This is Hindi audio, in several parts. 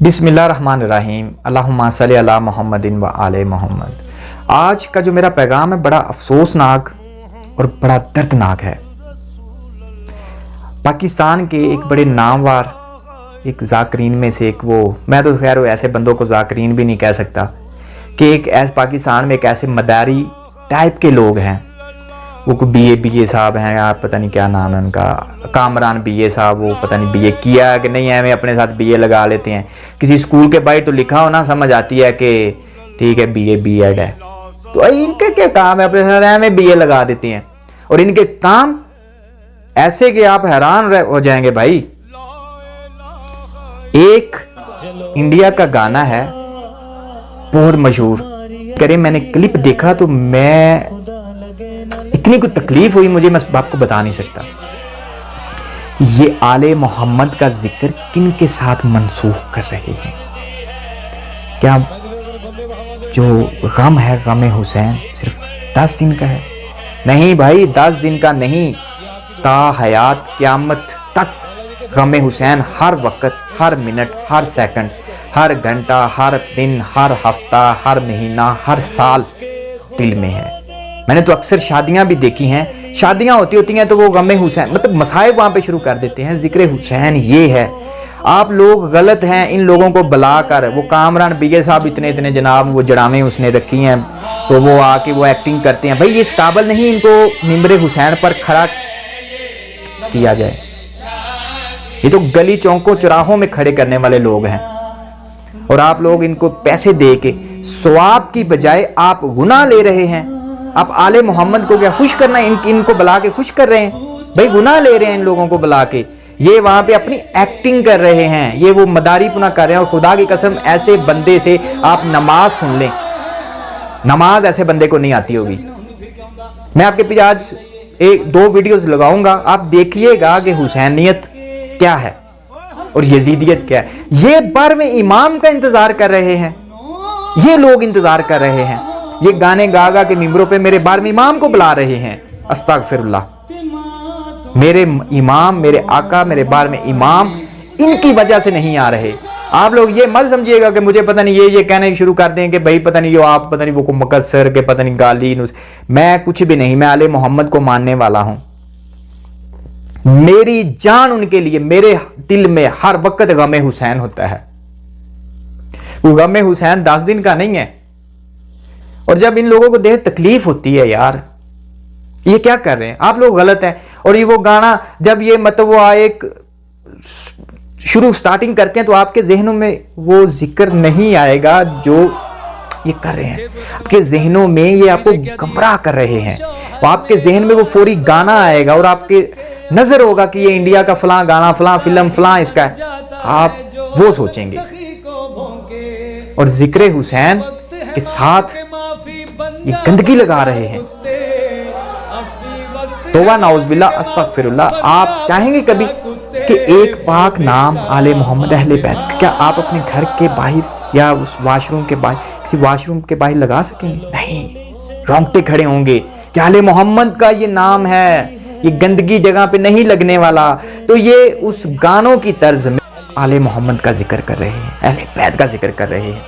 बिस्मिल्लाहिर्रहमानिर्रहीम अल्लाहुम्मा सल्ली अला मुहम्मदिन व आले मोहम्मद। आज का जो मेरा पैगाम है बड़ा अफसोसनाक और बड़ा दर्दनाक है। पाकिस्तान के एक बड़े नामवर एक जाकरीन में से एक वो, मैं तो खैर ऐसे बंदों को जाकरीन भी नहीं कह सकता, कि एक ऐसे पाकिस्तान में एक ऐसे मदारी टाइप के लोग हैं, वो को बीए साहब हैं, आप पता नहीं क्या नाम है उनका, कामरान बीए साहब, वो पता नहीं बीए किया कि नहीं है, हमें अपने साथ बीए लगा लेते हैं। किसी स्कूल के बाहर तो लिखा हो ना, समझ आती है कि ठीक है बीएड है, तो इनके क्या काम है, अपने साथ हमें बीए लगा देते हैं। और इनके काम ऐसे कि आप हैरान हो जाएंगे भाई। एक इंडिया का गाना है बहुत मशहूर करे, मैंने क्लिप देखा तो मैं इतनी कुछ तकलीफ हुई मुझे, मैं आपको बता नहीं सकता कि ये आले मोहम्मद का जिक्र किन के साथ मनसूख कर रहे हैं। क्या जो गम है, गम हुसैन सिर्फ 10 दिन का है? नहीं भाई, 10 दिन का नहीं, ता हयात क़यामत तक गम हुसैन हर वक्त, हर मिनट, हर सेकंड, हर घंटा, हर दिन, हर हफ्ता, हर महीना, हर साल दिल में है। मैंने तो अक्सर शादियां भी देखी हैं, शादियां होती हैं तो वो गम हुसैन मतलब मसाइब वहां पे शुरू कर देते हैं, जिक्र हुसैन ये है। आप लोग गलत हैं, इन लोगों को बुलाकर, वो कामरान बीए साहब इतने जनाब वो जड़ावें उसने रखी हैं, तो वो आके वो एक्टिंग करते हैं। भाई ये इस काबिल नहीं इनको मिंबर हुसैन पर खड़ा किया जाए, ये तो गली चौकों चौराहों में खड़े करने वाले लोग हैं। और आप लोग इनको पैसे दे के सवाब की बजाय आप गुनाह ले रहे हैं। आप आले मोहम्मद को क्या खुश करना है, इनको बुला के खुश कर रहे हैं? भाई गुनाह ले रहे हैं इन लोगों को बुला के, ये वहां पे अपनी एक्टिंग कर रहे हैं, ये वो मदारी पुना कर रहे हैं। और खुदा की कसम ऐसे बंदे से आप नमाज सुन लें, नमाज ऐसे बंदे को नहीं आती होगी। मैं आपके पीछे आज 1-2 वीडियोस लगाऊंगा, आप देखिएगा कि हुसैनियत क्या है और यजीदियत क्या है। ये बर में इमाम का इंतजार कर रहे हैं, ये लोग इंतजार कर रहे हैं, ये गाने गा गा के मिंबरों पे मेरे बार में इमाम को बुला रहे हैं। अस्तगफिरुल्लाह, मेरे इमाम, मेरे आका, मेरे बार में इमाम इनकी वजह से नहीं आ रहे। आप लोग ये मत समझिएगा कि मुझे पता नहीं ये कहने शुरू कर दें कि भाई पता नहीं यो आप पता नहीं वो को मकसर के पता नहीं गाली, मैं कुछ भी नहीं, मैं आले मोहम्मद को मानने वाला हूं। मेरी जान उनके लिए, मेरे दिल में हर वक्त गम हुसैन होता है। वो गम हुसैन 10 दिन का नहीं है। और जब इन लोगों को देख तकलीफ होती है, यार ये क्या कर रहे हैं आप लोग, गलत है। और ये वो गाना जब ये मतलब वो एक शुरू स्टार्टिंग करते हैं तो आपके जहनों में वो जिक्र नहीं आएगा जो ये कर रहे हैं। आपके जहनों में ये आपको गुमराह कर रहे हैं, तो आपके जहन में वो फौरी गाना आएगा और आपके नजर होगा कि ये इंडिया का फलां गाना, फलां फिल्म, फलां इसका है, आप वो सोचेंगे। और जिक्र हुसैन के साथ ये गंदगी लगा रहे हैं। तौबा नाउज़ुबिल्लाह, अस्तगफिरुल्लाह। आप चाहेंगे कभी कि एक पाक नाम आले मोहम्मद अहले बैत, क्या आप अपने घर के बाहर या उस वॉशरूम के बाहर, किसी वॉशरूम के बाहर लगा सकेंगे? नहीं, रोंगटे खड़े होंगे कि आले मोहम्मद का ये नाम है, ये गंदगी जगह पे नहीं लगने वाला। तो ये उस गानों की तर्ज में आले मोहम्मद का जिक्र कर रहे हैं, अहले बैत का जिक्र कर रहे हैं।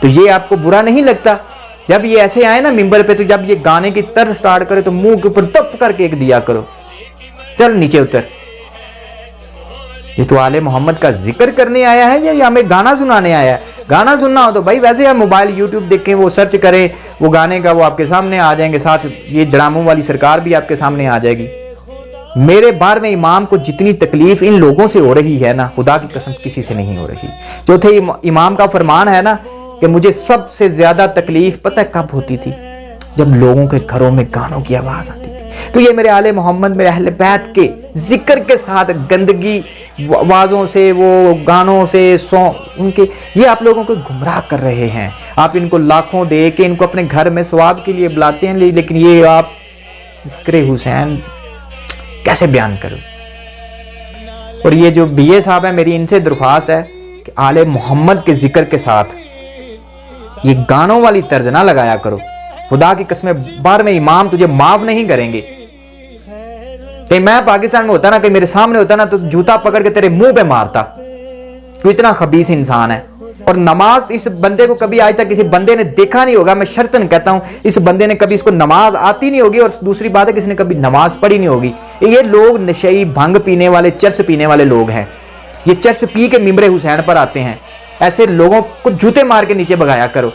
तो ये आपको बुरा नहीं लगता जब ये ऐसे आए ना मिंबर पे, तो जब ये गाने की तर्ज स्टार्ट करे तो मुंह के ऊपर तप करके एक दिया करो, चल नीचे उतर। ये तो आले मोहम्मद का जिक्र करने आया है या हमें गाना सुनाने आया है? गाना सुनना हो तो भाई वैसे आप मोबाइल यूट्यूब देखें, वो सर्च करें, वो गाने का वो आपके सामने आ जाएंगे, साथ ये जड़ामों वाली सरकार भी आपके सामने आ जाएगी। मेरे बार में इमाम को जितनी तकलीफ इन लोगों से हो रही है ना, खुदा की कसम किसी से नहीं हो रही। चौथे इमाम का फरमान है ना कि मुझे सबसे ज्यादा तकलीफ पता है कब होती थी? जब लोगों के घरों में गानों की आवाज आती थी। तो ये मेरे आले मोहम्मद, मेरे अहले बैत के जिक्र के साथ गंदगी आवाजों से, वो गानों से, उनके, ये आप लोगों को गुमराह कर रहे हैं। आप इनको लाखों दे के इनको अपने घर में सवाब के लिए बुलाते हैं, लेकिन ये आप जिक्र हुसैन कैसे बयान करूं? और ये जो बीए साहब है, मेरी इनसे दरख्वास्त है कि आले मोहम्मद के जिक्र के साथ ये गानों वाली तर्ज ना लगाया करो। खुदा की कसम बार में इमाम तुझे माफ नहीं करेंगे। मैं पाकिस्तान में होता ना, कि मेरे सामने होता ना, तो जूता पकड़ के तेरे मुंह पे मारता। कोई इतना खबीस इंसान है। और नमाज, इस बंदे को कभी आज तक किसी बंदे ने देखा नहीं होगा, मैं शर्तन कहता हूं इस बंदे ने कभी, इसको नमाज आती नहीं होगी, और दूसरी बात है किसी ने कभी नमाज पढ़ी नहीं होगी। ये लोग नशई, भंग पीने वाले, चर्स पीने वाले लोग हैं। ये चर्स पी के मिंबरे हुसैन पर आते हैं। ऐसे लोगों को जूते मार के नीचे भगाया करो।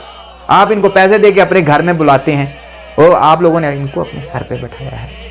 आप इनको पैसे दे के अपने घर में बुलाते हैं और आप लोगों ने इनको अपने सर पे बैठाया है।